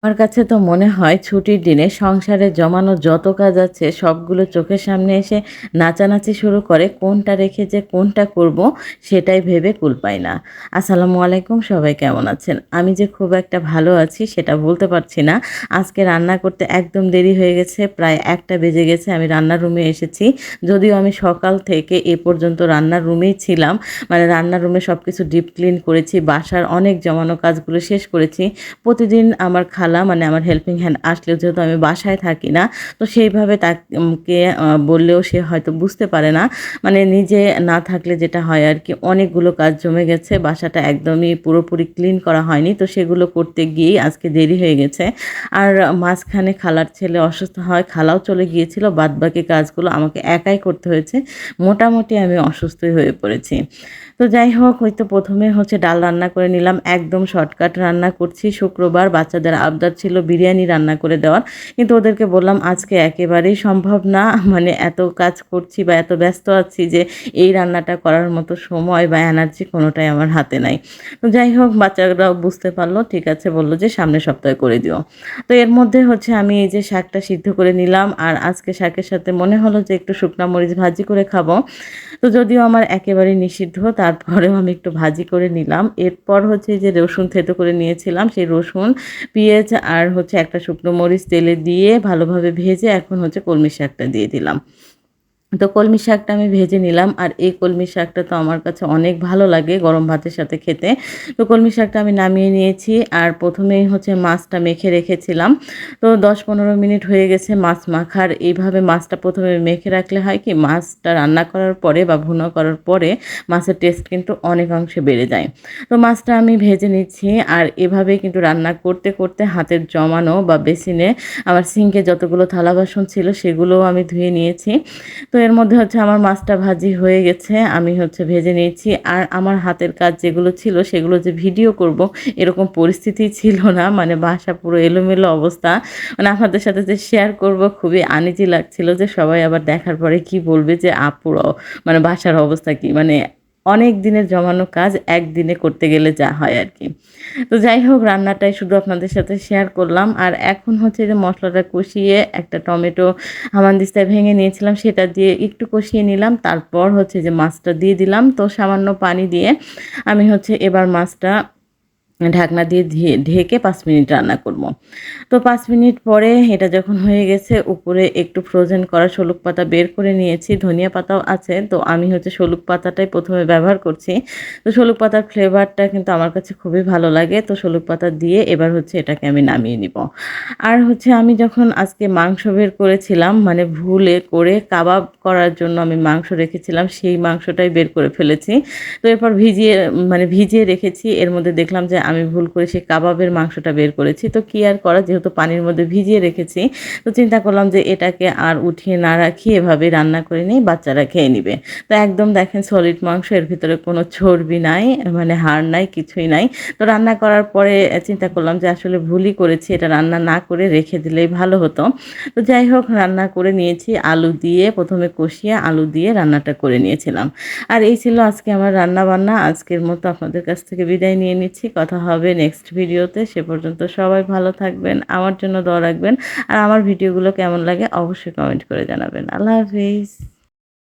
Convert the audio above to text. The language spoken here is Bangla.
আমার কাছে তো মনে হয় ছুটির দিনে সংসারে জমানো যত কাজ আছে সবগুলো চোখের সামনে এসে নাচানাচি শুরু করে কোনটা রেখে যে কোনটা করব সেটাই ভেবে কুল পাই না। আসসালামু আলাইকুম, সবাই কেমন আছেন? আমি যে খুব একটা ভালো আছি সেটা বলতে পারছি না। আজকে রান্না করতে একদম দেরি হয়ে গেছে, প্রায় ১টা বেজে গেছে আমি রান্নার রুমে এসেছি। যদিও আমি সকাল থেকে এ পর্যন্ত রান্নার রুমেই ছিলাম। মানে রান্নার রুমে সবকিছু ডিপ ক্লিন করেছি, বাসার অনেক জমানো কাজগুলো শেষ করেছি। প্রতিদিন আমার খালা মানে আমার হেল্পিং হ্যান্ড আসলেও যেহেতু আমি বাসায় থাকি না, তো সেইভাবে তাকে বললেও সে হয়তো বুঝতে পারে না। মানে নিজে না থাকলে যেটা হয় আরকি, অনেকগুলো কাজ জমে গেছে। বাসাটা একদমই পুরোপুরি ক্লিন করা হয়নি। তো সেগুলো করতে গিয়েই আজকে দেরি হয়ে গেছে। আর মাঝখানে খালার ছেলে অসুস্থ হয়, খালাও চলে গিয়েছিল। বাদবাকি কাজগুলো আমাকে একাই করতে হয়েছে। মোটামুটি আমি অসুস্থই হয়ে পড়েছি। তো যাই হোক, ওই তো ১ম এ হচ্ছে ডাল রান্না করে নিলাম। একদম শর্টকাট রান্না করছি। শুক্রবার বাচ্চাদের আবদার ছিল বিরিয়ানি রান্না করে দেওয়ার। কিন্তু ওদেরকে বললাম আজকে একেবারেই সম্ভব না। মানে এত কাজ করছি বা এত ব্যস্ত আছি যে এই রান্নাটা করার মতো সময় বা এনার্জি কোনোটাই আমার হাতে নাই। তো যাই হোক, বাচ্চারাও বুঝতে পারল। ঠিক আছে, বলল যে সামনের সপ্তাহে করে দিও। তো এর মধ্যে হচ্ছে আমি এই যে শাকটা সিদ্ধ করে নিলাম। আর আজকে শাকের সাথে মনে হলো যে একটু শুকনা মরিচ ভাজি করে খাবো। তো যদিও আমার একেবারেই নিষিদ্ধ, তারপরেও আমি একটু ভাজি করে নিলাম। এরপর হচ্ছে যে রসুন থেতো করে নিয়েছিলাম, সেই রসুন, পেঁয়াজ আর হচ্ছে একটা শুকনো মরিচ তেলে দিয়ে ভালোভাবে ভেজে এখন হচ্ছে কলমি শাকটা দিয়ে দিলাম। তো কলমি শাকটা আমি ভেজে নিলাম। আর এই কলমি শাকটা তো আমার কাছে অনেক ভালো লাগে গরম ভাতের সাথে খেতে। তো কলমি শাকটা আমি নামিয়ে নিয়েছি। আর ১ম এই হচ্ছে মাছটা মেখে রেখেছিলাম। তো ১০-১৫ মিনিট হয়ে গেছে মাছ মাখার। এইভাবে মাছটা ১ম এ মেখে রাখলে হয় কি, মাছটা রান্না করার পরে বা ভুনা করার পরে মাছের টেস্ট কিন্তু অনেকাংশে বেড়ে যায়। তো মাছটা আমি ভেজে নিচ্ছি। আর এভাবেই কিন্তু রান্না করতে, করতে হাতের জমানো বা বেসিনে আমার সিঙ্কে যতগুলো থালা বাসন ছিল সেগুলোও আমি ধুয়ে নিয়েছি। তো এর মধ্যে হচ্ছে আমার মাছটা ভাজি হয়ে গেছে। আমি হচ্ছে ভেজে নিয়েছি। আর আমার হাতের কাজ যেগুলো ছিল সেগুলো যে ভিডিও করব এরকম পরিস্থিতিই ছিল না। মানে বাসা পুরো এলোমেলো অবস্থা। মানে আপনাদের সাথে যে শেয়ার করব খুবই আনইজি লাগছিল যে সবাই আবার দেখার পরে কি বলবে যে আপুর মানে বাসার অবস্থা কি? মানে অনেক দিনের জমানো কাজ একদিনে করতে গেলে যা হয় আরকি। তো যাই হোক, রান্নাটাই শুধু আপনাদের সাথে শেয়ার করলাম। আর এখন হচ্ছে যে মসলাটা কষিয়ে একটা টমেটো হামানদিস্তায় ভেঙে নিয়েছিলাম, সেটা দিয়ে একটু কষিয়ে নিলাম। তারপর হচ্ছে যে মাছটা দিয়ে দিলাম। তো সামান্য পানি দিয়ে আমি হচ্ছে এবার মাছটা ঢাকনা দিয়ে ঢেকে ৫ মিনিট রান্না করব। তো ৫ মিনিট পরে এটা যখন হয়ে গেছে, উপরে একটু ফ্রোজেন করা শলুক পাতা বের করে নিয়েছি। ধনিয়া পাতাও আছে। তো আমি হচ্ছে শলুক পাতাটাই ১ম এ ব্যবহার করছি। তো শলুক পাতার ফ্লেভারটা কিন্তু আমার কাছে খুবই ভালো লাগে। তো শলুক পাতা দিয়ে এবার হচ্ছে এটাকে আমি নামিয়ে নিব। আর হচ্ছে আমি যখন আজকে মাংস বের করেছিলাম, মানে ভুলে করে কাবাব করার জন্য আমি মাংস রেখেছিলাম, সেই মাংসটাই বের করে ফেলেছি। তো এরপর ভিজিয়ে রেখেছি। এর মধ্যে দেখলাম যে আমি ভুল করে সেই কাবাবের মাংসটা বের করেছি। তো কি আর করা, যেহেতু পানির মধ্যে ভিজিয়ে রেখেছি, তো চিন্তা করলাম যে এটাকে আর উঠিয়ে না রাখি, এভাবেই রান্না করে নিই, বাচ্চারা খেয়ে নিবে। তো একদম দেখেন সলিড মাংস, এর ভিতরে কোনো চর্বি নাই, মানে হাড় নাই, কিছুই নাই। তো রান্না করার পরে চিন্তা করলাম যে আসলে ভুলই করেছি, এটা রান্না না করে রেখে দিলেই ভালো হতো। তো যাই হোক, রান্না করে নিয়েছি। আলু দিয়ে ১ম এ কষিয়ে আলু দিয়ে রান্নাটা করে নিয়েছিলাম। আর এই ছিল আজকে আমার রান্না-বান্না। আজকের মতো আপনাদের কাছ থেকে বিদায় নিয়ে নিচ্ছি। কথা হবে নেক্সট ভিডিওতে। সে পর্যন্ত সবাই ভালো থাকবেন। আমার জন্য দোয়া রাখবেন। আর আমার ভিডিওগুলো কেমন লাগে অবশ্যই কমেন্ট করে জানাবেন। আল্লাহ হাফিজ।